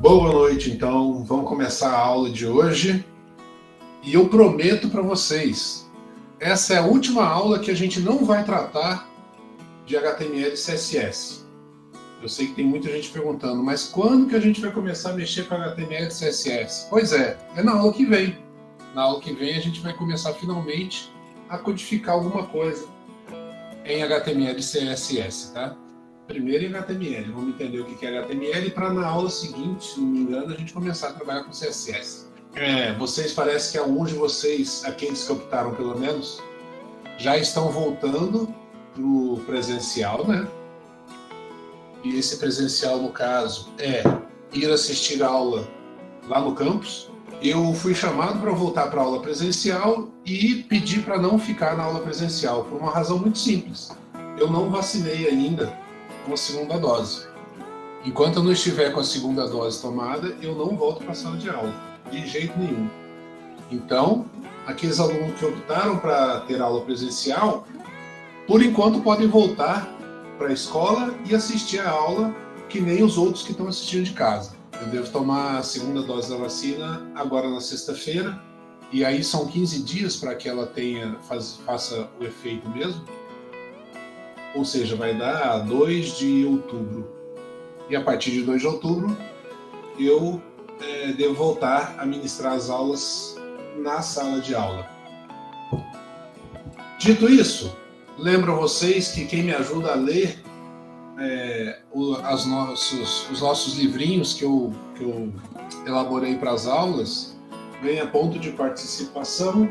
Boa noite, então. Vamos começar a aula de hoje. E eu prometo para vocês, essa é a última aula que a gente não vai tratar de HTML e CSS. Eu sei que tem muita gente perguntando, mas quando que a gente vai começar a mexer com HTML e CSS? Pois é na aula que vem. Na aula que vem a gente vai começar finalmente a codificar alguma coisa em HTML e CSS, tá? Primeiro em HTML, vamos entender o que é HTML para na aula seguinte, se não me engano, a gente começar a trabalhar com CSS. Vocês, parece que alguns de vocês, aqueles que optaram pelo menos, já estão voltando para o presencial, né? E esse presencial, no caso, é ir assistir a aula lá no campus. Eu fui chamado para voltar para a aula presencial e pedi para não ficar na aula presencial, por uma razão muito simples. Eu não vacinei ainda com a segunda dose. Enquanto eu não estiver com a segunda dose tomada, eu não volto para a sala de aula, de jeito nenhum. Então, aqueles alunos que optaram para ter aula presencial, por enquanto podem voltar para a escola e assistir a aula que nem os outros que estão assistindo de casa. Eu devo tomar a segunda dose da vacina agora na sexta-feira, e aí são 15 dias para que ela faça o efeito mesmo. Ou seja, vai dar 2 de outubro. E a partir de 2 de outubro, eu devo voltar a ministrar as aulas na sala de aula. Dito isso, lembro a vocês que quem me ajuda a ler os nossos livrinhos que eu elaborei para as aulas, ganha ponto de participação,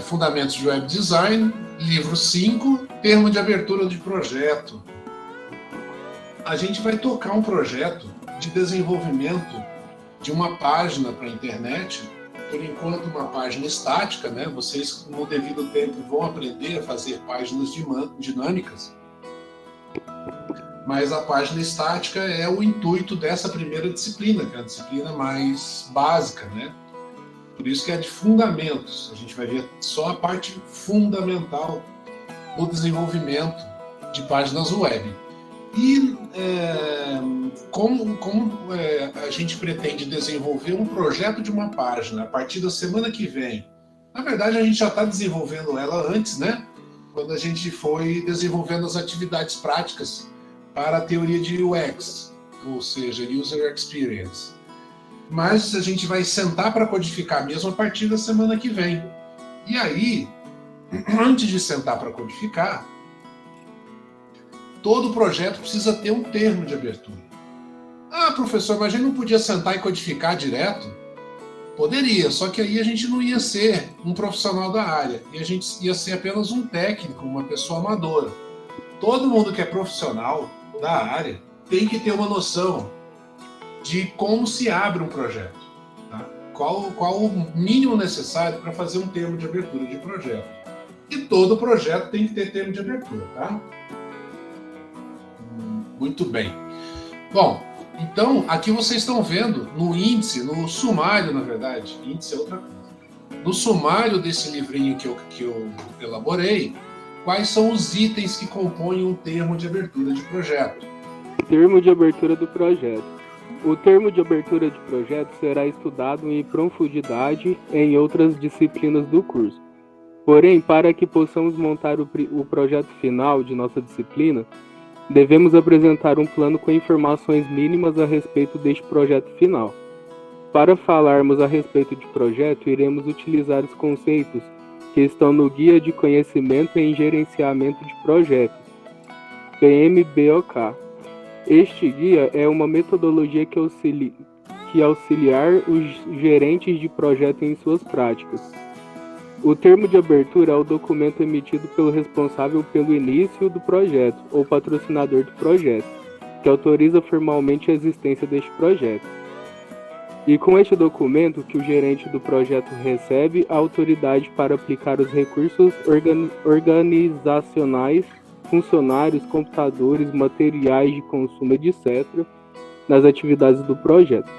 Fundamentos de Web Design, livro 5, termo de abertura de projeto. A gente vai tocar um projeto de desenvolvimento de uma página para a internet, por enquanto uma página estática, né? Vocês, no devido tempo, vão aprender a fazer páginas dinâmicas, mas a página estática é o intuito dessa primeira disciplina, que é a disciplina mais básica, né? Por isso que é de fundamentos. A gente vai ver só a parte fundamental do desenvolvimento de páginas web. E como a gente pretende desenvolver um projeto de uma página a partir da semana que vem? Na verdade, a gente já está desenvolvendo ela antes, né? Quando a gente foi desenvolvendo as atividades práticas para a teoria de UX, ou seja, User Experience. Mas a gente vai sentar para codificar mesmo a partir da semana que vem. E aí, antes de sentar para codificar, todo projeto precisa ter um termo de abertura. Ah, professor, mas a gente não podia sentar e codificar direto? Poderia, só que aí a gente não ia ser um profissional da área, e a gente ia ser apenas um técnico, uma pessoa amadora. Todo mundo que é profissional da área tem que ter uma noção de como se abre um projeto, tá? Qual o mínimo necessário para fazer um termo de abertura de projeto. E todo projeto tem que ter termo de abertura, tá? Muito bem. Bom, então aqui vocês estão vendo no índice, no sumário, na verdade, índice é outra coisa. No sumário desse livrinho que eu elaborei, quais são os itens que compõem um termo de abertura de projeto. Termo de abertura do projeto. O termo de abertura de projeto será estudado em profundidade em outras disciplinas do curso. Porém, para que possamos montar o projeto final de nossa disciplina, devemos apresentar um plano com informações mínimas a respeito deste projeto final. Para falarmos a respeito de projeto, iremos utilizar os conceitos que estão no Guia de Conhecimento em Gerenciamento de Projetos, PMBOK. Este guia é uma metodologia que auxiliar os gerentes de projeto em suas práticas. O termo de abertura é o documento emitido pelo responsável pelo início do projeto ou patrocinador do projeto, que autoriza formalmente a existência deste projeto. E com este documento que o gerente do projeto recebe a autoridade para aplicar os recursos organizacionais, funcionários, computadores, materiais de consumo, etc., nas atividades do projeto.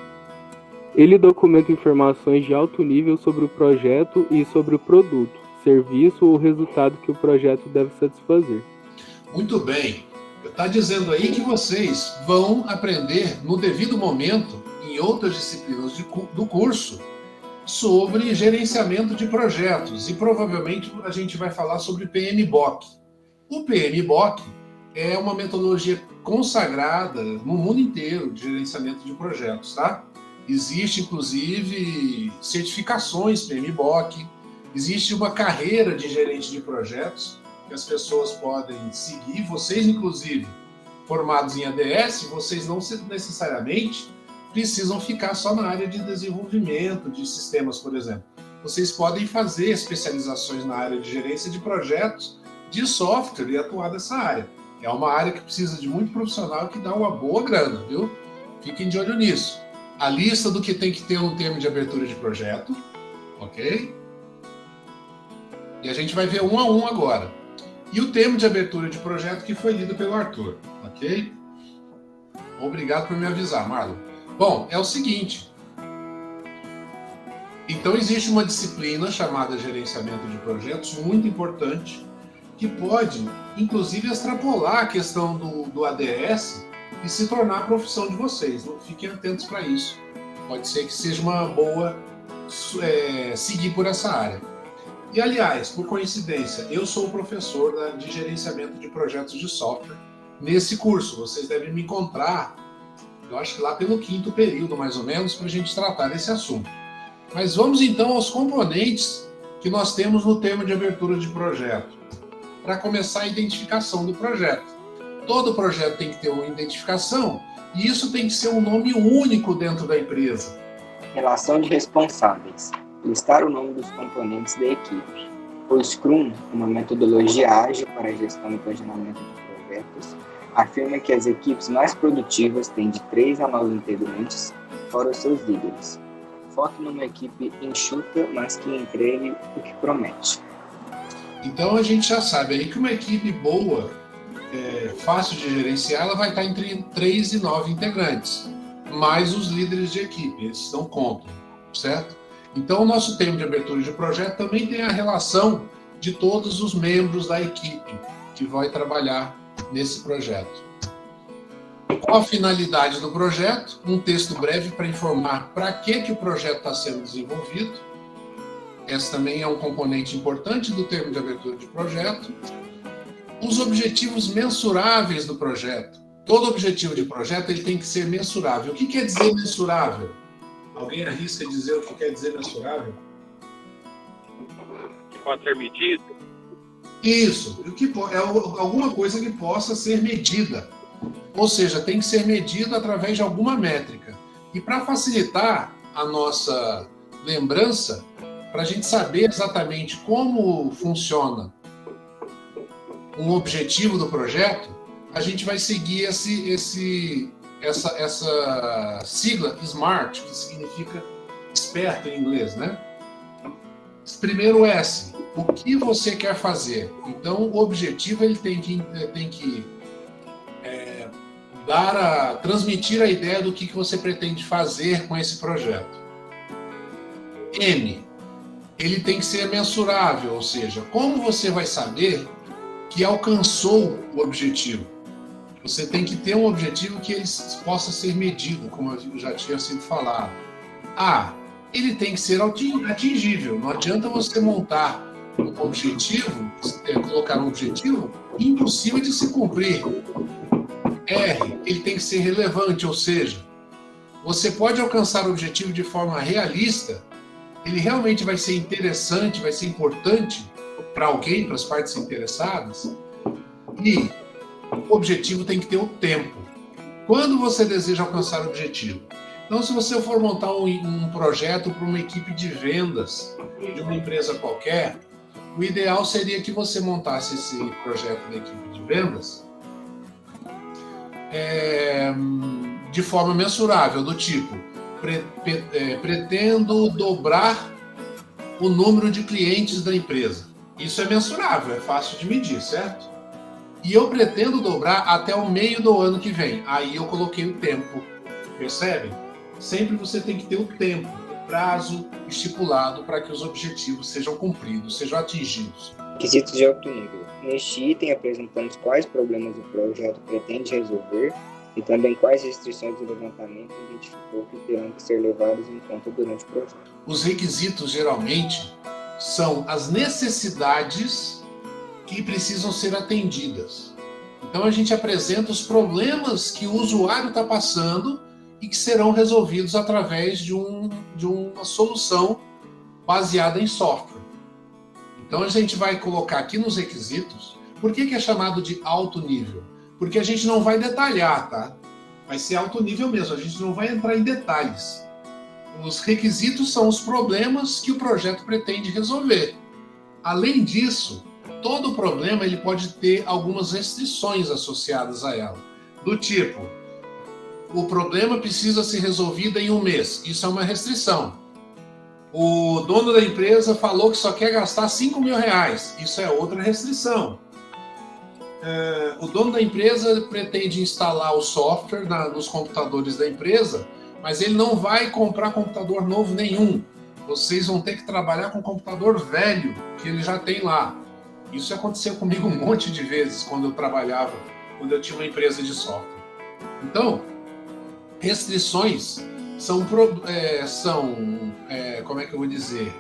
Ele documenta informações de alto nível sobre o projeto e sobre o produto, serviço ou resultado que o projeto deve satisfazer. Muito bem. Está dizendo aí que vocês vão aprender no devido momento, em outras disciplinas do curso, sobre gerenciamento de projetos. E provavelmente a gente vai falar sobre PMBOK. O PMBOK é uma metodologia consagrada no mundo inteiro de gerenciamento de projetos, tá? Existe, inclusive, certificações PMBOK, existe uma carreira de gerente de projetos que as pessoas podem seguir. Vocês, inclusive, formados em ADS, vocês não necessariamente precisam ficar só na área de desenvolvimento de sistemas, por exemplo. Vocês podem fazer especializações na área de gerência de projetos de software e atuar nessa área. É uma área que precisa de muito profissional que dá uma boa grana, viu? Fiquem de olho nisso. A lista do que tem que ter no termo de abertura de projeto, ok? E a gente vai ver um a um agora. E o termo de abertura de projeto que foi lido pelo Arthur, ok? Obrigado por me avisar, Marlon. Bom, é o seguinte. Então, existe uma disciplina chamada gerenciamento de projetos, muito importante, que pode, inclusive, extrapolar a questão do ADS e se tornar a profissão de vocês. Fiquem atentos para isso. Pode ser que seja uma boa seguir por essa área. E, aliás, por coincidência, eu sou o professor de gerenciamento de projetos de software nesse curso. Vocês devem me encontrar, eu acho que lá pelo 5º período, mais ou menos, para a gente tratar desse assunto. Mas vamos, então, aos componentes que nós temos no termo de abertura de projeto, para começar a identificação do projeto. Todo projeto tem que ter uma identificação e isso tem que ser um nome único dentro da empresa. Relação de responsáveis. Listar o nome dos componentes da equipe. O Scrum, uma metodologia ágil para a gestão e planejamento de projetos, afirma que as equipes mais produtivas têm de 3 a 9 integrantes, fora os seus líderes. Foque numa equipe enxuta, mas que entregue o que promete. Então a gente já sabe aí que uma equipe boa, fácil de gerenciar, ela vai estar entre 3 e 9 integrantes, mais os líderes de equipe, esses não contam, certo? Então o nosso termo de abertura de projeto também tem a relação de todos os membros da equipe que vai trabalhar nesse projeto. Qual a finalidade do projeto? Um texto breve para informar para que o projeto está sendo desenvolvido. Esse também é um componente importante do termo de abertura de projeto. Os objetivos mensuráveis do projeto. Todo objetivo de projeto ele tem que ser mensurável. O que quer dizer mensurável? Alguém arrisca dizer o que quer dizer mensurável? Que pode ser medido? Isso. É alguma coisa que possa ser medida. Ou seja, tem que ser medido através de alguma métrica. E para facilitar a nossa lembrança, para a gente saber exatamente como funciona um objetivo do projeto, a gente vai seguir essa sigla SMART, que significa esperto em inglês, né? Primeiro S, o que você quer fazer? Então, o objetivo ele tem que transmitir a ideia do que você pretende fazer com esse projeto. M, ele tem que ser mensurável, ou seja, como você vai saber que alcançou o objetivo? Você tem que ter um objetivo que ele possa ser medido, como eu já tinha sido falado. A, ele tem que ser atingível. Não adianta você montar um objetivo, colocar um objetivo impossível de se cumprir. R, ele tem que ser relevante, ou seja, você pode alcançar o objetivo de forma realista, ele realmente vai ser interessante, vai ser importante para alguém, para as partes interessadas, e o objetivo tem que ter o tempo. Quando você deseja alcançar o objetivo? Então, se você for montar um projeto para uma equipe de vendas de uma empresa qualquer, o ideal seria que você montasse esse projeto da equipe de vendas de forma mensurável, do tipo, pretendo dobrar o número de clientes da empresa. Isso é mensurável, é fácil de medir, certo? E eu pretendo dobrar até o meio do ano que vem. Aí eu coloquei o tempo, percebem? sempre você tem que ter o tempo, o prazo estipulado para que os objetivos sejam cumpridos, sejam atingidos. Requisitos de alto nível. Neste item apresentamos quais problemas o projeto pretende resolver e também quais restrições do levantamento identificou que terão que ser levadas em conta durante o projeto. Os requisitos, geralmente, são as necessidades que precisam ser atendidas. Então, a gente apresenta os problemas que o usuário está passando e que serão resolvidos através de uma solução baseada em software. Então, a gente vai colocar aqui nos requisitos. Por que é chamado de alto nível? Porque a gente não vai detalhar, tá? Vai ser alto nível mesmo, a gente não vai entrar em detalhes. Os requisitos são os problemas que o projeto pretende resolver. Além disso, todo problema ele pode ter algumas restrições associadas a ela. Do tipo, o problema precisa ser resolvido em 1 mês. Isso é uma restrição. O dono da empresa falou que só quer gastar R$5.000. Isso é outra restrição. O dono da empresa pretende instalar o software nos computadores da empresa, mas ele não vai comprar computador novo nenhum. Vocês vão ter que trabalhar com um computador velho que ele já tem lá. Isso aconteceu comigo um monte de vezes quando eu tinha uma empresa de software. Então, restrições são como é que eu vou dizer?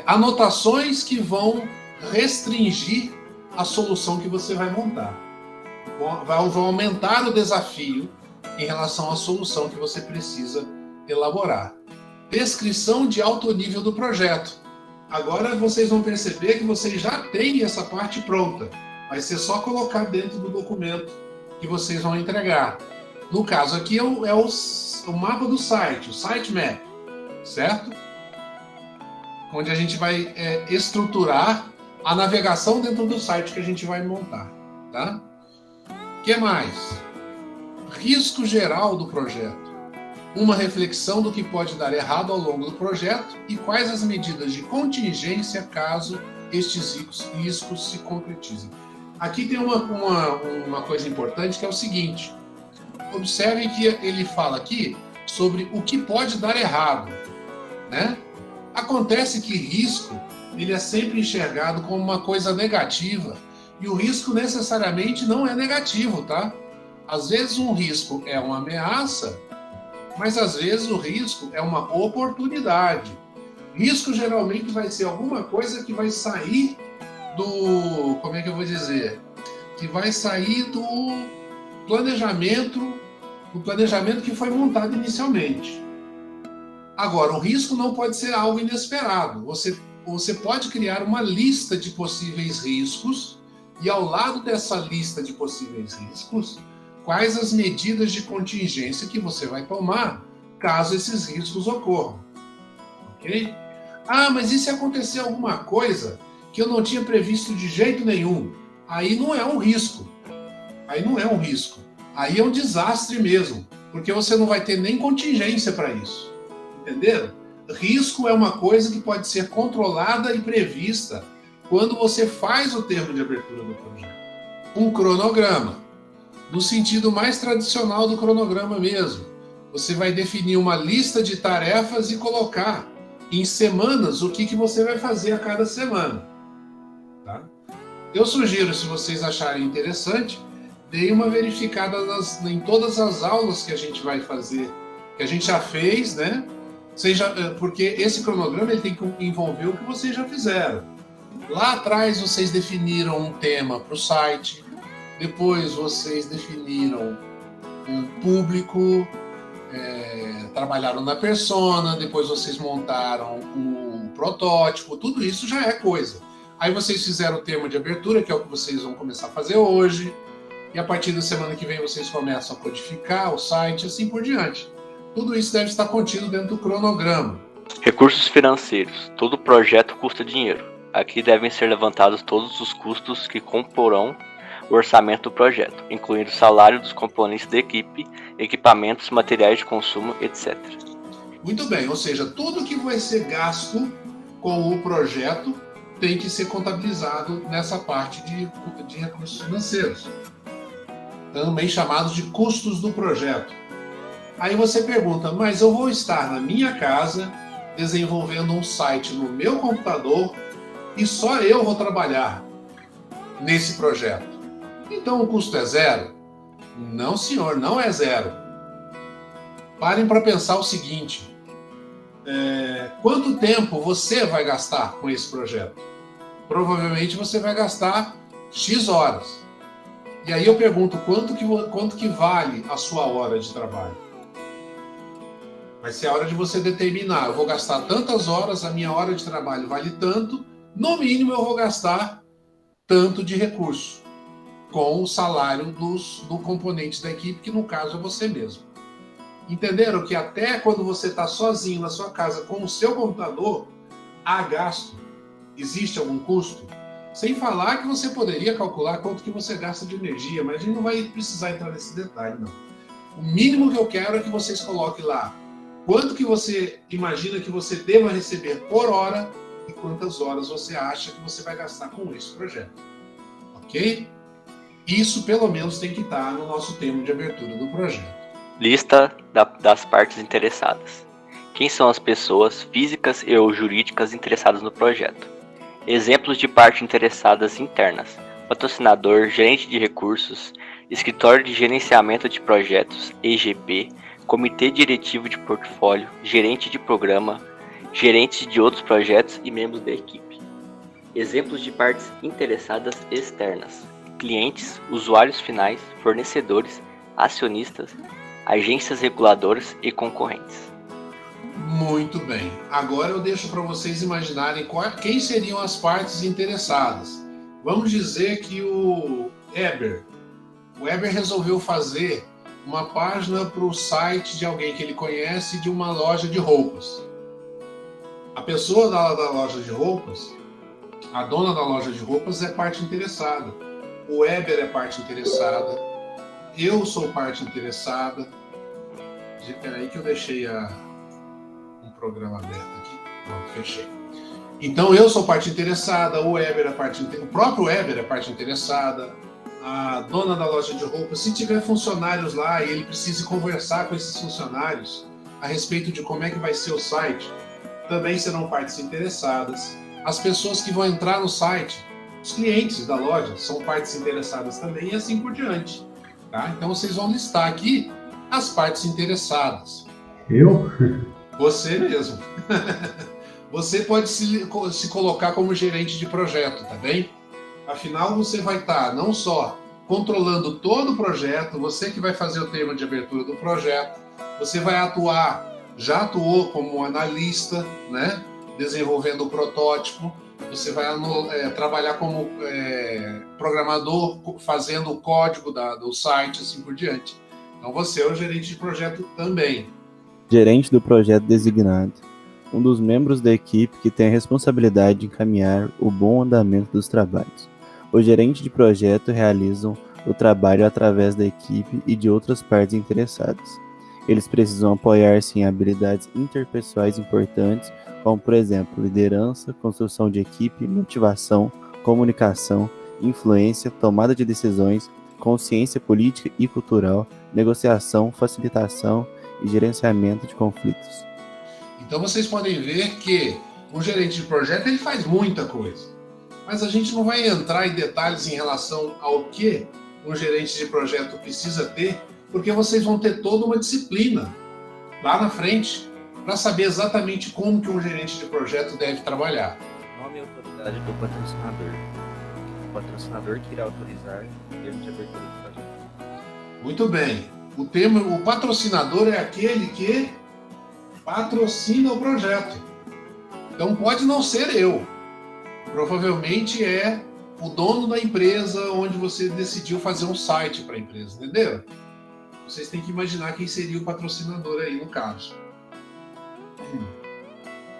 Anotações que vão restringir a solução que você vai montar. Vão aumentar o desafio em relação à solução que você precisa elaborar. Descrição de alto nível do projeto. Agora vocês vão perceber que vocês já têm essa parte pronta. Vai ser só colocar dentro do documento que vocês vão entregar. No caso aqui é o mapa do site, o sitemap, certo? Onde a gente vai estruturar a navegação dentro do site que a gente vai montar, tá? O que mais? Risco geral do projeto. Uma reflexão do que pode dar errado ao longo do projeto e quais as medidas de contingência caso estes riscos se concretizem. Aqui tem uma coisa importante que é o seguinte. Observem que ele fala aqui sobre o que pode dar errado, né? Acontece que risco ele é sempre enxergado como uma coisa negativa e o risco necessariamente não é negativo, tá? Às vezes um risco é uma ameaça, mas às vezes o risco é uma oportunidade. Risco geralmente vai ser alguma coisa que vai sair do... Como é que eu vou dizer? Que vai sair do planejamento que foi montado inicialmente. Agora, o risco não pode ser algo inesperado. Você pode criar uma lista de possíveis riscos e ao lado dessa lista de possíveis riscos, quais as medidas de contingência que você vai tomar caso esses riscos ocorram. Ok? Ah, mas e se acontecer alguma coisa que eu não tinha previsto de jeito nenhum? Aí não é um risco. Aí é um desastre mesmo, porque você não vai ter nem contingência para isso. Entenderam? Risco é uma coisa que pode ser controlada e prevista quando você faz o termo de abertura do projeto. Um cronograma, no sentido mais tradicional do cronograma mesmo. Você vai definir uma lista de tarefas e colocar em semanas o que você vai fazer a cada semana. Tá? Eu sugiro, se vocês acharem interessante, deem uma verificada em todas as aulas que a gente vai fazer, que a gente já fez, né? Porque esse cronograma ele tem que envolver o que vocês já fizeram. Lá atrás vocês definiram um tema para o site, depois vocês definiram um público, trabalharam na persona, depois vocês montaram o protótipo, tudo isso já é coisa. Aí vocês fizeram o termo de abertura, que é o que vocês vão começar a fazer hoje, e a partir da semana que vem vocês começam a codificar o site, assim por diante. Tudo isso deve estar contido dentro do cronograma. Recursos financeiros. Todo projeto custa dinheiro. Aqui devem ser levantados todos os custos que comporão o orçamento do projeto, incluindo o salário dos componentes da equipe, equipamentos, materiais de consumo, etc. Muito bem, ou seja, tudo que vai ser gasto com o projeto tem que ser contabilizado nessa parte de recursos financeiros, também chamados de custos do projeto. Aí você pergunta, mas eu vou estar na minha casa desenvolvendo um site no meu computador e só eu vou trabalhar nesse projeto. Então o custo é zero? Não, senhor, não é zero. Parem para pensar o seguinte: quanto tempo você vai gastar com esse projeto? Provavelmente você vai gastar X horas. E aí eu pergunto, quanto que vale a sua hora de trabalho? Vai ser a hora de você determinar, eu vou gastar tantas horas, a minha hora de trabalho vale tanto, no mínimo eu vou gastar tanto de recurso, com o salário do componente da equipe, que no caso é você mesmo. Entenderam que até quando você está sozinho na sua casa com o seu computador, há gasto? Existe algum custo? Sem falar que você poderia calcular quanto que você gasta de energia, mas a gente não vai precisar entrar nesse detalhe, não. O mínimo que eu quero é que vocês coloquem lá quanto que você imagina que você deva receber por hora e quantas horas você acha que você vai gastar com esse projeto. Ok? Isso pelo menos tem que estar no nosso termo de abertura do projeto. Lista das partes interessadas. Quem são as pessoas físicas e ou jurídicas interessadas no projeto? Exemplos de partes interessadas internas: patrocinador, gerente de recursos, escritório de gerenciamento de projetos, EGP, comitê diretivo de portfólio, gerente de programa, gerentes de outros projetos e membros da equipe. Exemplos de partes interessadas externas: clientes, usuários finais, fornecedores, acionistas, agências reguladoras e concorrentes. Muito bem. Agora eu deixo para vocês imaginarem quem seriam as partes interessadas. Vamos dizer que o Eber resolveu fazer uma página para o site de alguém que ele conhece de uma loja de roupas. A pessoa da loja de roupas, a dona da loja de roupas, é parte interessada. O Eber é parte interessada. Eu sou parte interessada. Peraí que eu deixei um programa aberto aqui. Pronto, fechei. Então eu sou parte interessada, o próprio Eber é parte interessada, a dona da loja de roupas, se tiver funcionários lá e ele precise conversar com esses funcionários a respeito de como é que vai ser o site, também serão partes interessadas. As pessoas que vão entrar no site, os clientes da loja, são partes interessadas também e assim por diante. Tá? Então vocês vão listar aqui as partes interessadas. Eu? Você mesmo. Você pode se colocar como gerente de projeto, tá bem? Afinal, você vai estar não só controlando todo o projeto, você que vai fazer o termo de abertura do projeto, você vai já atuou como analista, né? Desenvolvendo o protótipo, você vai trabalhar como programador, fazendo o código do site, assim por diante. Então você é o gerente de projeto também. Gerente do projeto designado. Um dos membros da equipe que tem a responsabilidade de encaminhar o bom andamento dos trabalhos. O gerente de projeto realiza o trabalho através da equipe e de outras partes interessadas. Eles precisam apoiar-se em habilidades interpessoais importantes, como, por exemplo, liderança, construção de equipe, motivação, comunicação, influência, tomada de decisões, consciência política e cultural, negociação, facilitação e gerenciamento de conflitos. Então vocês podem ver que um gerente de projeto ele faz muita coisa, mas a gente não vai entrar em detalhes em relação ao que um gerente de projeto precisa ter, porque vocês vão ter toda uma disciplina lá na frente para saber exatamente como que um gerente de projeto deve trabalhar. Nome e autoridade do patrocinador. O patrocinador que irá autorizar o termo de abertura do projeto. Muito bem. O patrocinador é aquele que patrocina o projeto. Então pode não ser eu. Provavelmente é o dono da empresa onde você decidiu fazer um site para a empresa, entenderam? Vocês têm que imaginar quem seria o patrocinador aí no caso.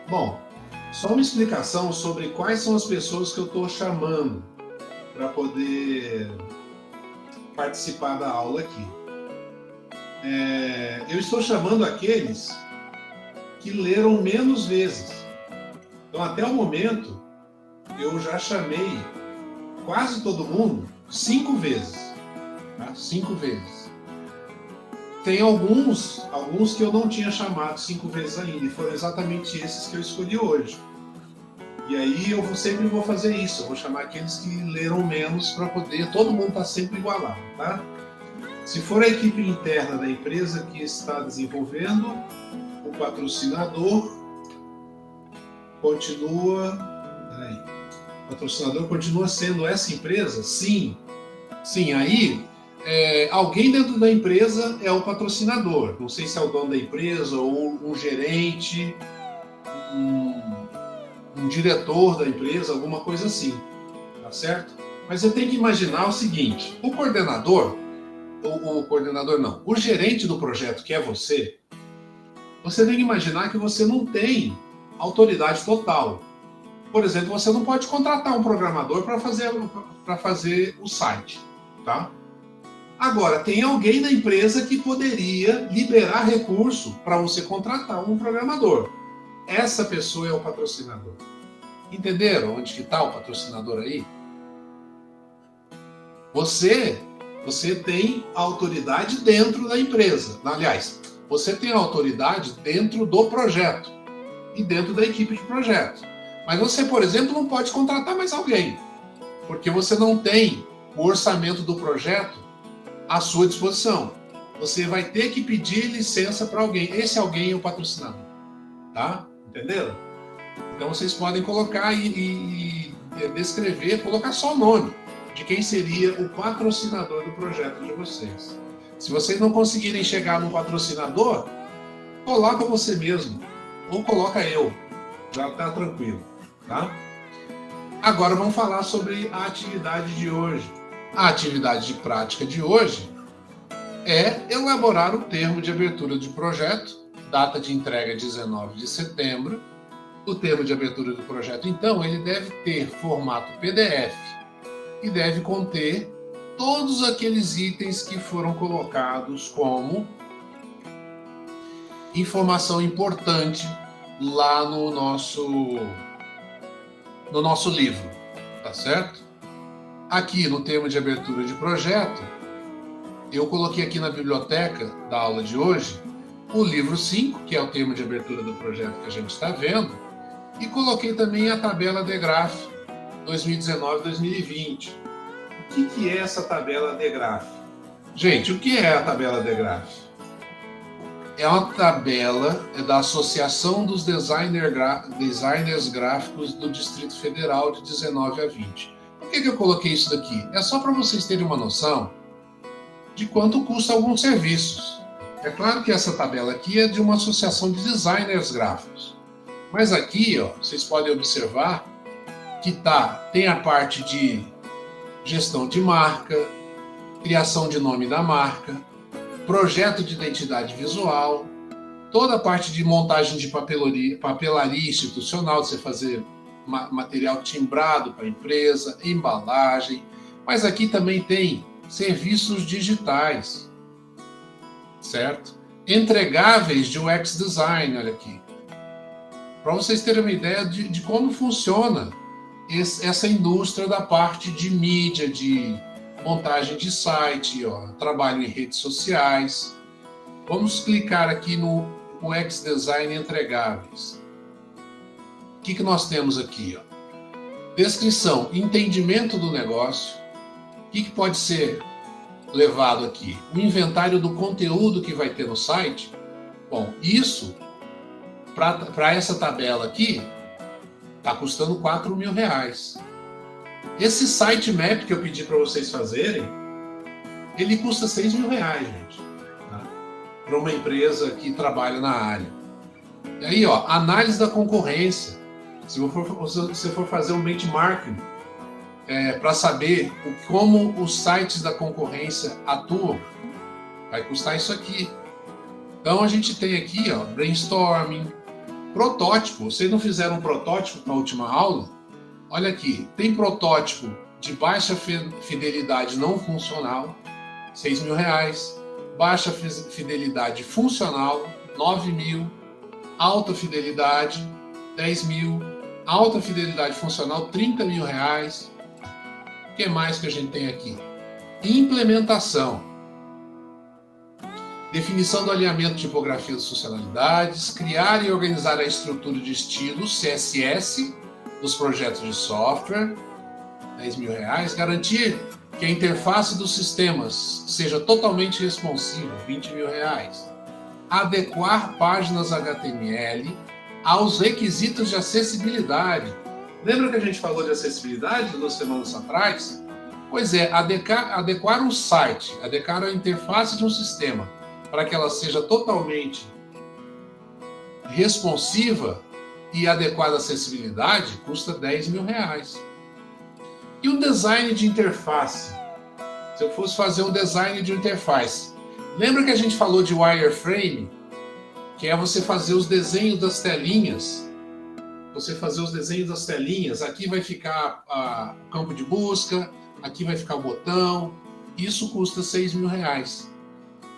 Bom, só uma explicação sobre quais são as pessoas que eu estou chamando para poder participar da aula aqui. Eu estou chamando aqueles que leram menos vezes. Então, até o momento, eu já chamei quase todo mundo 5 vezes. Tá? 5 vezes. tem alguns que eu não tinha chamado 5 vezes ainda, e foram exatamente esses que eu escolhi hoje. E aí eu sempre vou fazer isso, eu vou chamar aqueles que leram menos para poder todo mundo estar sempre igualado, tá? Se for a equipe interna da empresa que está desenvolvendo, o patrocinador continua sendo essa empresa? Sim. Sim, aí alguém dentro da empresa é o patrocinador. Não sei se é o dono da empresa ou um gerente, um diretor da empresa, alguma coisa assim, tá certo? Mas você tem que imaginar o seguinte: o coordenador não, o gerente do projeto, que é você tem que imaginar que você não tem autoridade total. Por exemplo, você não pode contratar um programador para fazer o site, tá? Agora, tem alguém na empresa que poderia liberar recurso para você contratar um programador. Essa pessoa é o patrocinador. Entenderam onde que está o patrocinador aí? Você tem autoridade dentro da empresa. Aliás, você tem autoridade dentro do projeto e dentro da equipe de projeto. Mas você, por exemplo, não pode contratar mais alguém, porque você não tem o orçamento do projeto à sua disposição. Você vai ter que pedir licença para alguém. Esse alguém é o patrocinador. Tá? Entenderam? Então vocês podem colocar e descrever, colocar só o nome de quem seria o patrocinador do projeto de vocês. Se vocês não conseguirem chegar no patrocinador, coloca você mesmo, ou coloca eu, já está tranquilo, tá? Agora vamos falar sobre a atividade de hoje. A atividade de prática de hoje é elaborar o termo de abertura de projeto, data de entrega 19 de setembro. O termo de abertura do projeto, então, ele deve ter formato PDF e deve conter todos aqueles itens que foram colocados como informação importante lá no nosso livro, tá certo? Aqui no termo de abertura de projeto, eu coloquei aqui na biblioteca da aula de hoje o livro 5, que é o termo de abertura do projeto que a gente está vendo, e coloquei também a tabela DEGRAF 2019-2020. O que é essa tabela DEGRAF? Gente, o que é a tabela DEGRAF? É uma tabela da Associação dos Designers Gráficos do Distrito Federal de 19 a 20. Por que eu coloquei isso daqui? É só para vocês terem uma noção de quanto custa alguns serviços. É claro que essa tabela aqui é de uma associação de designers gráficos. Mas aqui, ó, vocês podem observar que tem a parte de gestão de marca, criação de nome da marca, projeto de identidade visual, toda a parte de montagem de papelaria institucional, de você fazer material timbrado para a empresa, embalagem. Mas aqui também tem serviços digitais, certo? Entregáveis de UX Design, olha aqui. Para vocês terem uma ideia de como funciona essa indústria da parte de mídia, de montagem de site, ó, trabalho em redes sociais. Vamos clicar aqui no UX Design Entregáveis. O que nós temos aqui? Ó? Descrição, entendimento do negócio. O que pode ser levado aqui? O inventário do conteúdo que vai ter no site. Bom, isso, para essa tabela aqui, está custando R$4.000. Esse sitemap que eu pedi para vocês fazerem, ele custa R$6.000, gente. Tá? Para uma empresa que trabalha na área. E aí, ó, análise da concorrência. Se você for fazer um benchmarking para saber como os sites da concorrência atuam, vai custar isso aqui. Então a gente tem aqui, ó, brainstorming, protótipo. Vocês não fizeram um protótipo na última aula? Olha aqui, tem protótipo de baixa fidelidade não funcional, R$6.000. Baixa fidelidade funcional, R$9.000. Alta fidelidade, R$10.000. Alta fidelidade funcional, R$30.000. O que mais que a gente tem aqui? Implementação. definição do alinhamento de tipografia das funcionalidades, criar e organizar a estrutura de estilos, CSS, dos projetos de software, R$10.000, garantir que a interface dos sistemas seja totalmente responsiva, R$20.000, adequar páginas HTML aos requisitos de acessibilidade. Lembra que a gente falou de acessibilidade 2 semanas atrás? Pois é, adequar um site, adequar a interface de um sistema para que ela seja totalmente responsiva e adequada à acessibilidade custa R$10.000. E um design de interface? Se eu fosse fazer um design de interface, lembra que a gente falou de wireframe? Que é você fazer os desenhos das telinhas. Aqui vai ficar o campo de busca, aqui vai ficar o botão. Isso custa R$6.000.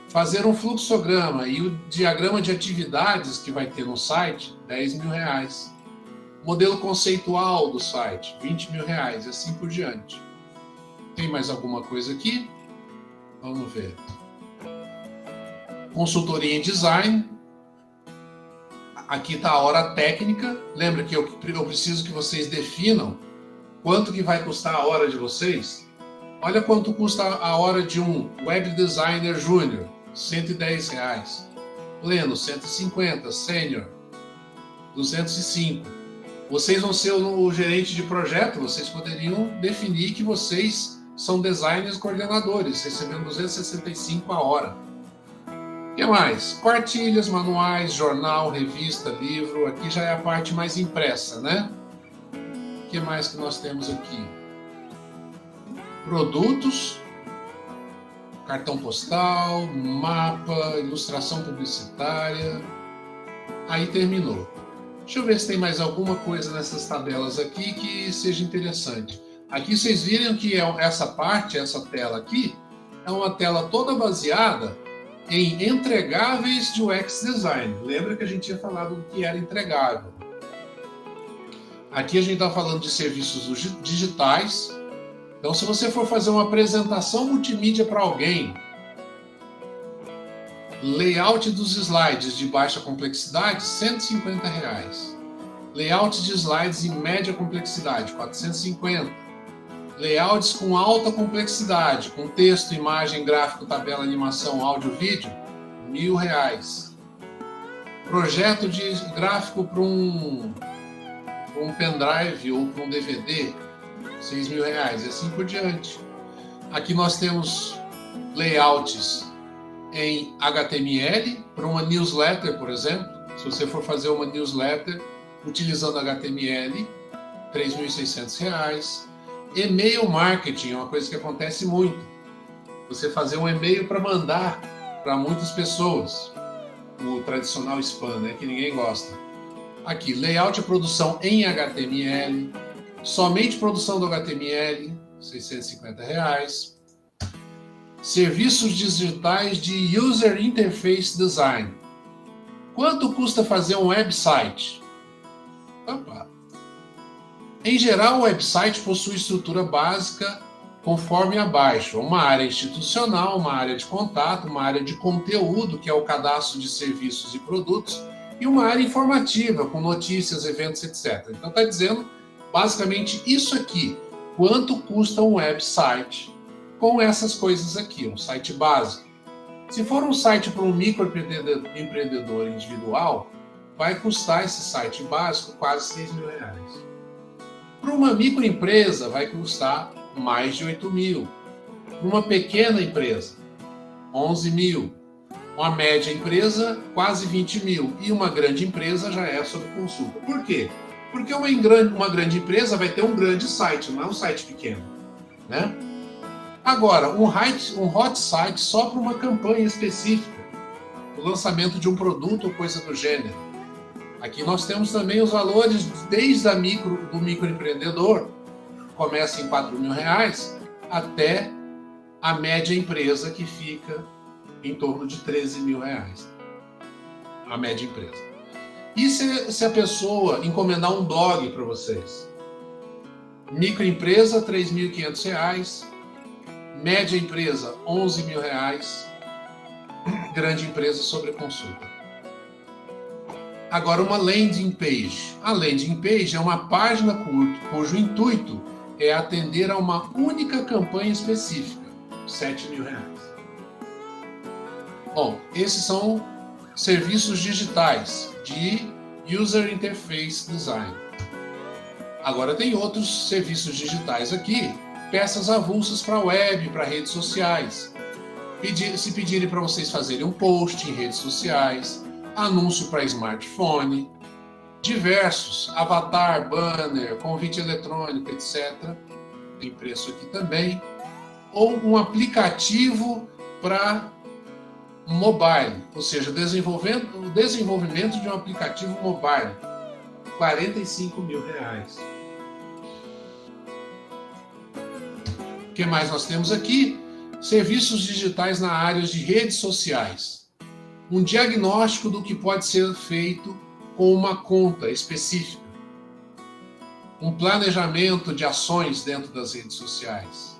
Fazer um fluxograma e o diagrama de atividades que vai ter no site, R$10.000. Modelo conceitual do site, R$20.000, e assim por diante. Tem mais alguma coisa aqui? Vamos ver. Consultoria em design. Aqui está a hora técnica. Lembra que eu preciso que vocês definam quanto que vai custar a hora de vocês? Olha quanto custa a hora de um web designer júnior, R$110. Pleno, R$150. Sênior, R$205. Vocês vão ser o gerente de projeto, vocês poderiam definir que vocês são designers coordenadores, recebendo R$265 a hora. O que mais? Quartilhas, manuais, jornal, revista, livro. Aqui já é a parte mais impressa, né? O que mais que nós temos aqui? Produtos, cartão postal, mapa, ilustração publicitária. Aí terminou. Deixa eu ver se tem mais alguma coisa nessas tabelas aqui que seja interessante. Aqui vocês viram que essa tela aqui, é uma tela toda baseada em entregáveis de UX Design. Lembra que a gente tinha falado do que era entregável? Aqui a gente está falando de serviços digitais. Então, se você for fazer uma apresentação multimídia para alguém, layout dos slides de baixa complexidade, R$150. Layout de slides em média complexidade, R$450. Layouts com alta complexidade, com texto, imagem, gráfico, tabela, animação, áudio, vídeo, R$1.000. Projeto de gráfico para um pendrive ou para um DVD, R$6.000, e assim por diante. Aqui nós temos layouts em HTML para uma newsletter, por exemplo. Se você for fazer uma newsletter utilizando HTML, R$3.600. E-mail marketing é uma coisa que acontece muito. Você fazer um e-mail para mandar para muitas pessoas. O tradicional spam, né, que ninguém gosta. Aqui, layout e produção em HTML. Somente produção do HTML, R$650. Serviços digitais de User Interface Design. Quanto custa fazer um website? Opa. Em geral, o website possui estrutura básica conforme abaixo. Uma área institucional, uma área de contato, uma área de conteúdo, que é o cadastro de serviços e produtos, e uma área informativa, com notícias, eventos, etc. Então está dizendo basicamente isso aqui. Quanto custa um website com essas coisas aqui, um site básico. Se for um site para um microempreendedor individual, vai custar esse site básico quase R$6.000. Para uma microempresa, vai custar mais de R$8.000. Para uma pequena empresa, R$11.000. Uma média empresa, quase R$20.000. E uma grande empresa já é sob consulta. Por quê? Porque uma grande empresa vai ter um grande site, não é um site pequeno, né? Agora, um hot site só para uma campanha específica, o lançamento de um produto ou coisa do gênero. Aqui nós temos também os valores desde do microempreendedor, começa em R$4.000, até a média empresa, que fica em torno de R$13.000. A média empresa. E se a pessoa encomendar um blog para vocês? Microempresa, R$3.500. Média empresa, R$11.000. grande empresa sobre consulta. Agora, uma landing page. A landing page é uma página cujo intuito é atender a uma única campanha específica, R$7.000. Bom, esses são serviços digitais de User Interface Design. Agora tem outros serviços digitais aqui, peças avulsas para web, para redes sociais. Se pedirem para vocês fazerem um post em redes sociais, anúncio para smartphone, diversos, avatar, banner, convite eletrônico, etc. Tem preço aqui também. Ou um aplicativo para mobile, ou seja, o desenvolvimento de um aplicativo mobile, R$45.000. O que mais nós temos aqui? Serviços digitais na área de redes sociais. Um diagnóstico do que pode ser feito com uma conta específica. Um planejamento de ações dentro das redes sociais.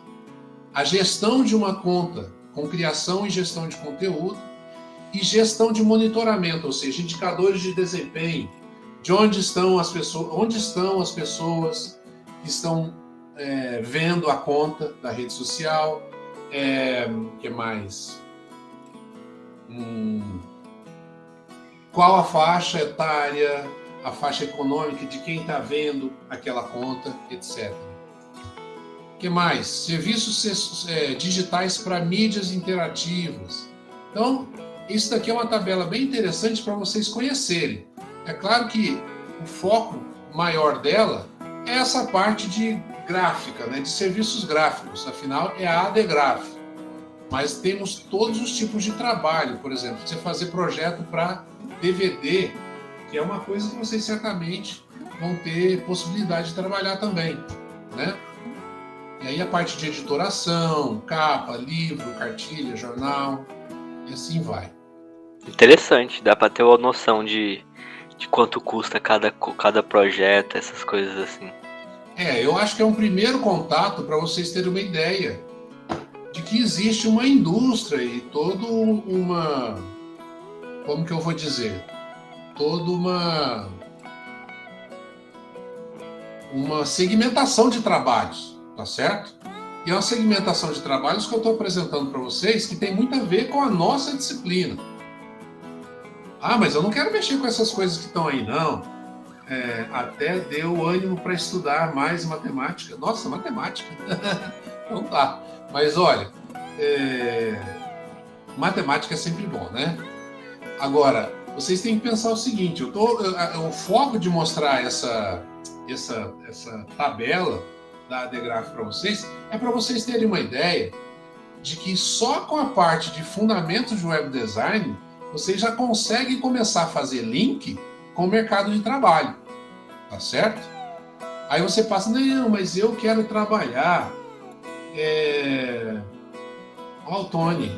A gestão de uma conta, com criação e gestão de conteúdo. E gestão de monitoramento, ou seja, indicadores de desempenho. De onde estão as pessoas que estão vendo a conta da rede social. Que mais? Qual a faixa etária, a faixa econômica de quem está vendo aquela conta, etc. Que mais? Serviços digitais para mídias interativas. Então, isso daqui é uma tabela bem interessante para vocês conhecerem. É claro que o foco maior dela é essa parte de gráfica, né, de serviços gráficos, afinal é a ADGRAPH. Mas temos todos os tipos de trabalho, por exemplo, você fazer projeto para DVD, que é uma coisa que vocês certamente vão ter possibilidade de trabalhar também, né? E aí a parte de editoração, capa, livro, cartilha, jornal, e assim vai. Interessante, dá para ter uma noção de quanto custa cada projeto, essas coisas assim. Eu acho que é um primeiro contato para vocês terem uma ideia de que existe uma indústria e toda uma... Como que eu vou dizer? Toda uma segmentação de trabalhos, tá certo? E é uma segmentação de trabalhos que eu estou apresentando para vocês que tem muito a ver com a nossa disciplina. Ah, mas eu não quero mexer com essas coisas que estão aí, não. Até deu ânimo para estudar mais matemática. Nossa, matemática. Então tá. Mas olha, matemática é sempre bom, né? Agora, vocês têm que pensar o seguinte, o foco de mostrar essa tabela da ADGRAPH para vocês é para vocês terem uma ideia de que só com a parte de fundamentos de web design vocês já conseguem começar a fazer link com o mercado de trabalho, tá certo? Aí você passa, não, mas eu quero trabalhar. Tony,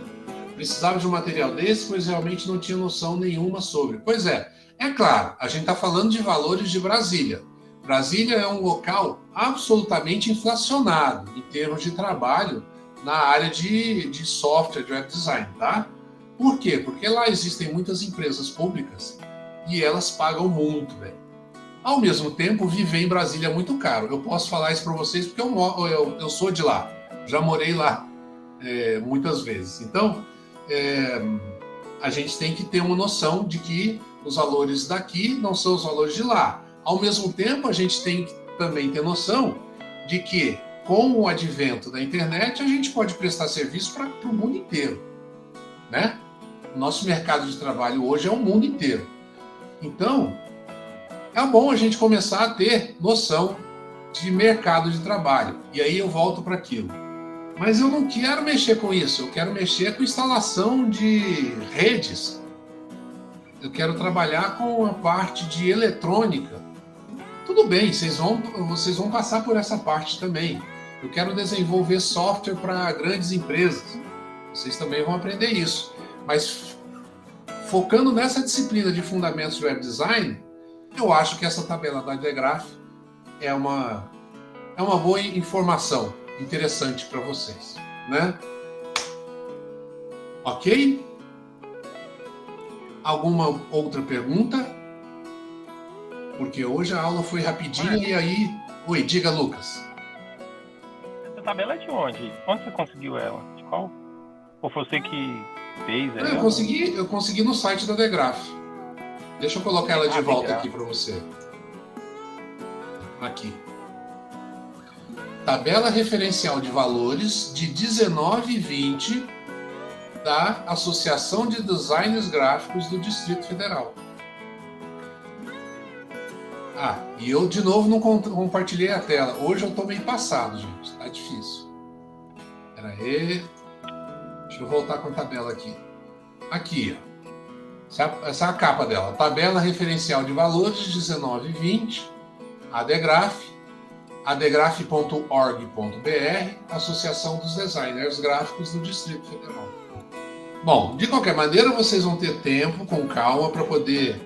precisava de um material desse, pois realmente não tinha noção nenhuma sobre. Pois é claro, a gente está falando de valores de Brasília. Brasília é um local absolutamente inflacionado em termos de trabalho na área de software, de web design, tá? Por quê? Porque lá existem muitas empresas públicas e elas pagam muito, velho. Ao mesmo tempo, viver em Brasília é muito caro. Eu posso falar isso para vocês porque eu sou de lá. Já morei lá muitas vezes. Então, a gente tem que ter uma noção de que os valores daqui não são os valores de lá. Ao mesmo tempo, a gente tem que também ter noção de que, com o advento da internet, a gente pode prestar serviço para o mundo inteiro, né? O nosso mercado de trabalho hoje é o mundo inteiro. Então, é bom a gente começar a ter noção de mercado de trabalho. E aí eu volto para aquilo. Mas eu não quero mexer com isso. Eu quero mexer com instalação de redes. Eu quero trabalhar com a parte de eletrônica. Tudo bem, vocês vão passar por essa parte também. Eu quero desenvolver software para grandes empresas. Vocês também vão aprender isso. Mas focando nessa disciplina de fundamentos de web design, eu acho que essa tabela da ADGRAPH é uma boa informação interessante para vocês, né? Ok? Alguma outra pergunta? Porque hoje a aula foi rapidinha e aí... Oi, diga, Lucas. Essa tabela é de onde? Onde você conseguiu ela? De qual? Ou foi você que fez ela? Eu consegui no site da Degraph. Deixa eu colocar ela de volta Degraph. aqui para você. Aqui. Tabela referencial de valores de 19 e 20 da Associação de Designers Gráficos do Distrito Federal. E eu de novo não compartilhei a tela. Hoje eu tô meio passado, gente. Tá difícil. Pera aí. Deixa eu voltar com a tabela aqui. Aqui, ó. Essa é a capa dela. Tabela referencial de valores de 19 e 20. adegraph.org.br, Associação dos Designers Gráficos do Distrito Federal. Bom, de qualquer maneira, vocês vão ter tempo, com calma, para poder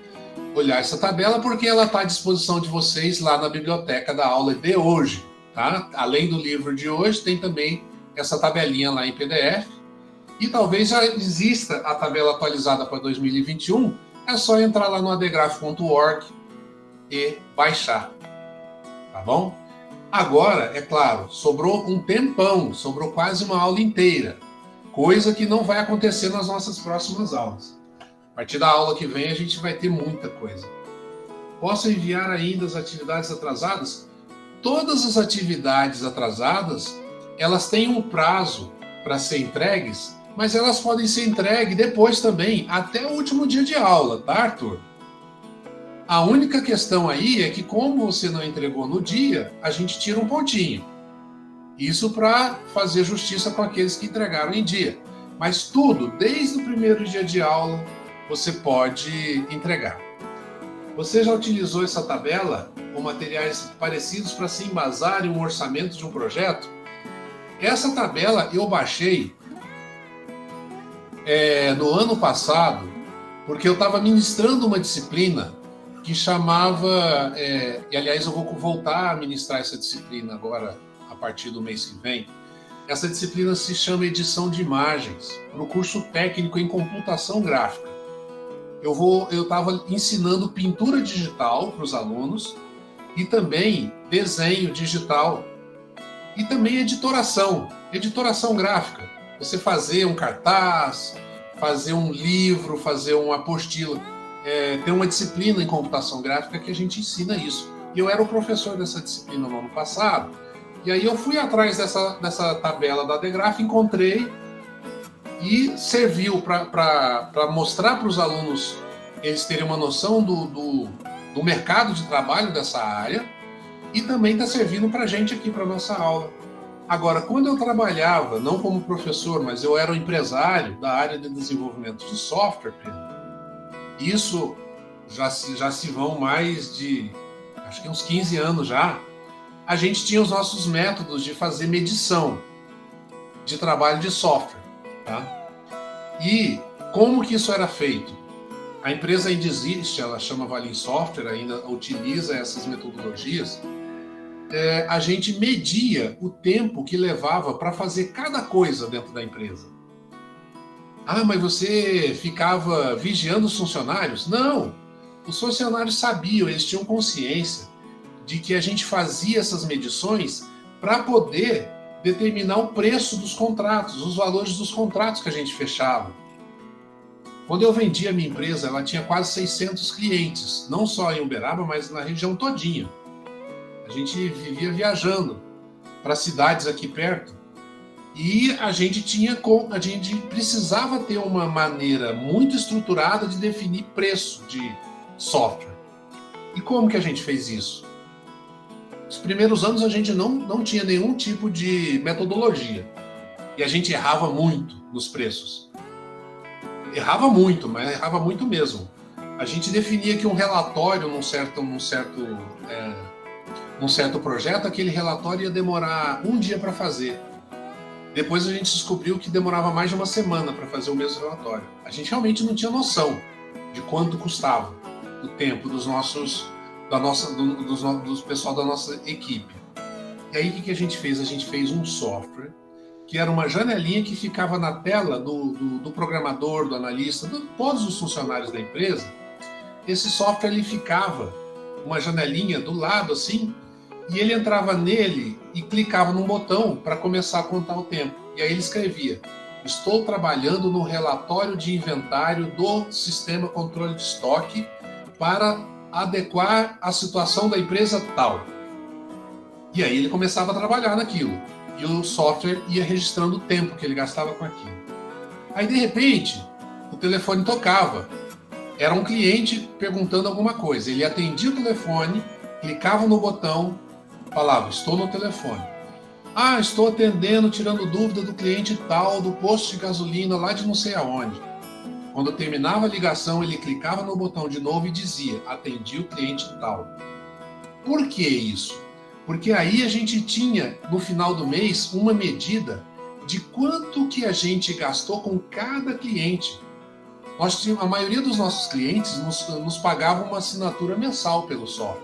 olhar essa tabela, porque ela está à disposição de vocês lá na biblioteca da aula de hoje. Tá? Além do livro de hoje, tem também essa tabelinha lá em PDF. E talvez já exista a tabela atualizada para 2021. É só entrar lá no adegraph.org e baixar. Tá bom? Agora, é claro, sobrou um tempão, sobrou quase uma aula inteira. Coisa que não vai acontecer nas nossas próximas aulas. A partir da aula que vem, a gente vai ter muita coisa. Posso enviar ainda as atividades atrasadas? Todas as atividades atrasadas, elas têm um prazo para ser entregues, mas elas podem ser entregues depois também, até o último dia de aula, tá, Arthur? A única questão aí é que, como você não entregou no dia, a gente tira um pontinho. Isso para fazer justiça com aqueles que entregaram em dia. Mas tudo, desde o primeiro dia de aula, você pode entregar. Você já utilizou essa tabela ou materiais parecidos para se embasar em um orçamento de um projeto? Essa tabela eu baixei no ano passado, porque eu estava ministrando uma disciplina que chamava, e aliás eu vou voltar a ministrar essa disciplina agora, a partir do mês que vem. Essa disciplina se chama Edição de Imagens, no curso técnico em computação gráfica. Eu estava ensinando pintura digital para os alunos e também desenho digital e também editoração gráfica. Você fazer um cartaz, fazer um livro, fazer uma apostila. Tem uma disciplina em computação gráfica que a gente ensina isso. E eu era o professor dessa disciplina no ano passado. E aí eu fui atrás dessa tabela da Degraph, encontrei e serviu para mostrar para os alunos eles terem uma noção do mercado de trabalho dessa área e também está servindo para a gente aqui, para a nossa aula. Agora, quando eu trabalhava, não como professor, mas eu era um empresário da área de desenvolvimento de software, isso já se vão mais de, acho que uns 15 anos já, a gente tinha os nossos métodos de fazer medição de trabalho de software. Tá? E como que isso era feito? A empresa ainda existe, ela chama Valin Software, ainda utiliza essas metodologias. A gente media o tempo que levava para fazer cada coisa dentro da empresa. Mas você ficava vigiando os funcionários? Não! Os funcionários sabiam, eles tinham consciência de que a gente fazia essas medições para poder determinar o preço dos contratos, os valores dos contratos que a gente fechava. Quando eu vendi a minha empresa, ela tinha quase 600 clientes, não só em Uberaba, mas na região todinha. A gente vivia viajando para cidades aqui perto e a gente precisava ter uma maneira muito estruturada de definir preço de software. E como que a gente fez isso? Os primeiros anos a gente não tinha nenhum tipo de metodologia e a gente errava muito nos preços. Errava muito, mas errava muito mesmo. A gente definia que um relatório num certo projeto, aquele relatório ia demorar um dia para fazer. Depois a gente descobriu que demorava mais de uma semana para fazer o mesmo relatório. A gente realmente não tinha noção de quanto custava o tempo do pessoal da nossa equipe. E aí o que a gente fez? A gente fez um software que era uma janelinha que ficava na tela do programador, do analista, de todos os funcionários da empresa. Esse software ele ficava uma janelinha do lado assim, e ele entrava nele e clicava num botão para começar a contar o tempo. E aí ele escrevia: estou trabalhando no relatório de inventário do sistema controle de estoque para adequar a situação da empresa tal. E aí ele começava a trabalhar naquilo. E o software ia registrando o tempo que ele gastava com aquilo. Aí, de repente, o telefone tocava. Era um cliente perguntando alguma coisa. Ele atendia o telefone, clicava no botão, falava: estou no telefone. Ah, estou atendendo, tirando dúvida do cliente tal, do posto de gasolina lá de não sei aonde. Quando terminava a ligação, ele clicava no botão de novo e dizia: atendi o cliente tal. Por que isso? Porque aí a gente tinha, no final do mês, uma medida de quanto que a gente gastou com cada cliente. A maioria dos nossos clientes nos pagavam uma assinatura mensal pelo software.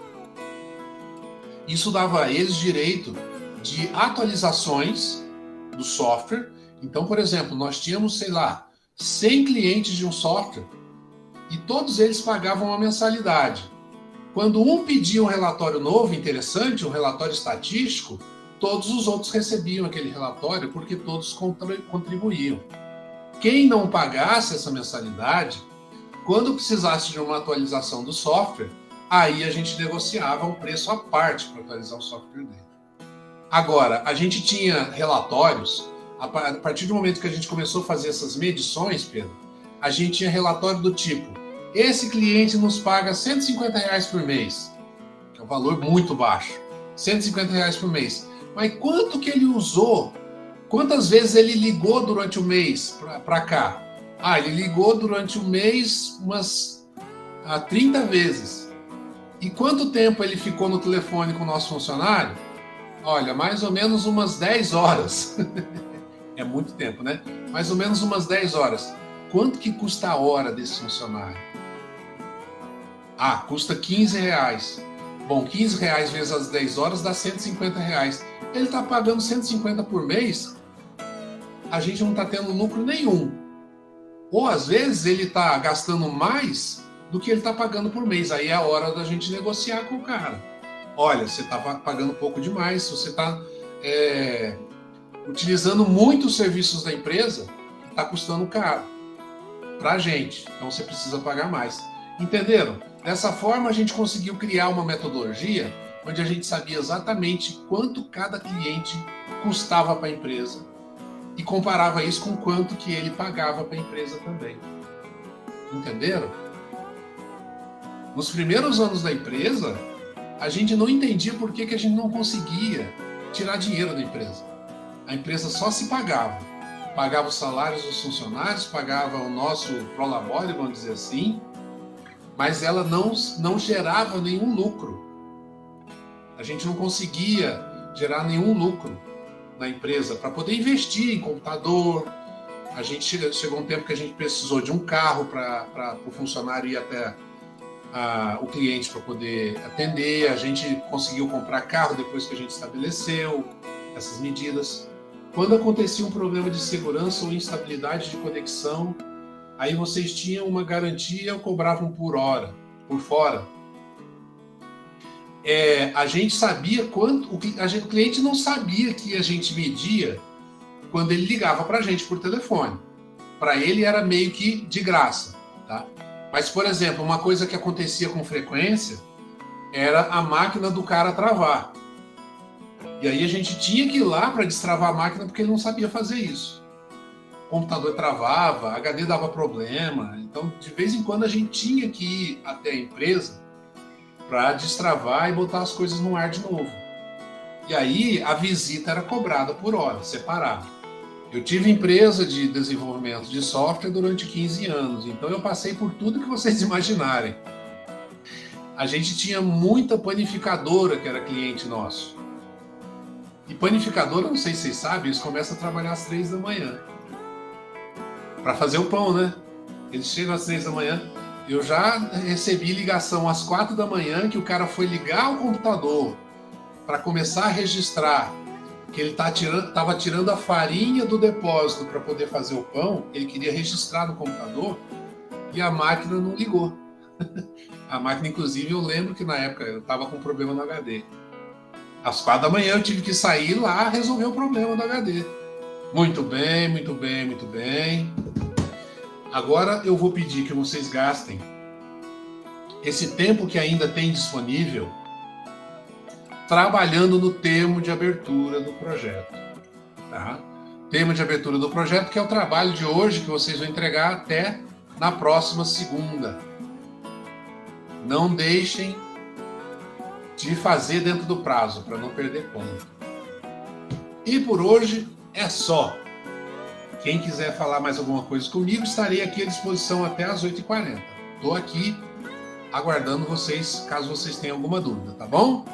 Isso dava a eles direito de atualizações do software. Então, por exemplo, nós tínhamos, 100 clientes de um software e todos eles pagavam uma mensalidade. Quando um pedia um relatório novo, interessante, um relatório estatístico, todos os outros recebiam aquele relatório porque todos contribuíam. Quem não pagasse essa mensalidade, quando precisasse de uma atualização do software, aí a gente negociava um preço à parte para atualizar o software dele. Agora, a gente tinha relatórios, a partir do momento que a gente começou a fazer essas medições, Pedro, a gente tinha relatório do tipo: esse cliente nos paga R$150 por mês, que é um valor muito baixo, R$150 por mês. Mas quanto que ele usou? Quantas vezes ele ligou durante o mês para cá? Ah, ele ligou durante o mês umas 30 vezes. E quanto tempo ele ficou no telefone com o nosso funcionário? Olha, mais ou menos umas 10 horas. É muito tempo, né? Mais ou menos umas 10 horas. Quanto que custa a hora desse funcionário? Ah, custa R$15. Bom, R$15 vezes as 10 horas dá R$150. Ele está pagando 150 por mês, a gente não está tendo lucro nenhum. Ou às vezes ele está gastando mais do que ele está pagando por mês. Aí é a hora da gente negociar com o cara. Olha, você está pagando um pouco demais, você está utilizando muito os serviços da empresa, está custando caro para a gente. Então você precisa pagar mais. Entenderam? Dessa forma a gente conseguiu criar uma metodologia onde a gente sabia exatamente quanto cada cliente custava para a empresa e comparava isso com quanto que ele pagava para a empresa também. Entenderam? Nos primeiros anos da empresa, a gente não entendia por que a gente não conseguia tirar dinheiro da empresa. A empresa só se pagava. Pagava os salários dos funcionários, pagava o nosso prolabore, vamos dizer assim, mas ela não gerava nenhum lucro. A gente não conseguia gerar nenhum lucro na empresa para poder investir em computador. A gente chegou um tempo que a gente precisou de um carro para o funcionário ir até o cliente para poder atender. A gente conseguiu comprar carro depois que a gente estabeleceu essas medidas. Quando acontecia um problema de segurança ou instabilidade de conexão, aí vocês tinham uma garantia ou cobravam por hora, por fora. A gente sabia quanto... O cliente não sabia que a gente media quando ele ligava para a gente por telefone. Para ele era meio que de graça, tá? Mas, por exemplo, uma coisa que acontecia com frequência era a máquina do cara travar. E aí a gente tinha que ir lá para destravar a máquina porque ele não sabia fazer isso. O computador travava, HD dava problema. Então, de vez em quando, a gente tinha que ir até a empresa para destravar e botar as coisas no ar de novo. E aí a visita era cobrada por hora, separada. Eu tive empresa de desenvolvimento de software durante 15 anos, então eu passei por tudo que vocês imaginarem. A gente tinha muita panificadora que era cliente nosso. E panificadora, não sei se vocês sabem, eles começam a trabalhar às 3 da manhã. Para fazer o pão, né? Eles chegam às 3 da manhã. Eu já recebi ligação às 4 da manhã que o cara foi ligar o computador para começar a registrar que ele estava tirando a farinha do depósito para poder fazer o pão, ele queria registrar no computador e a máquina não ligou. A máquina, inclusive, eu lembro que na época eu estava com um problema no HD. Às 4 da manhã eu tive que sair lá resolver o problema do HD. Muito bem, muito bem, muito bem. Agora eu vou pedir que vocês gastem esse tempo que ainda tem disponível trabalhando no termo de abertura do projeto. Tá? Termo de abertura do projeto, que é o trabalho de hoje, que vocês vão entregar até na próxima segunda. Não deixem de fazer dentro do prazo, para não perder ponto. E por hoje é só. Quem quiser falar mais alguma coisa comigo, estarei aqui à disposição até às 8h40. Estou aqui aguardando vocês, caso vocês tenham alguma dúvida, tá bom?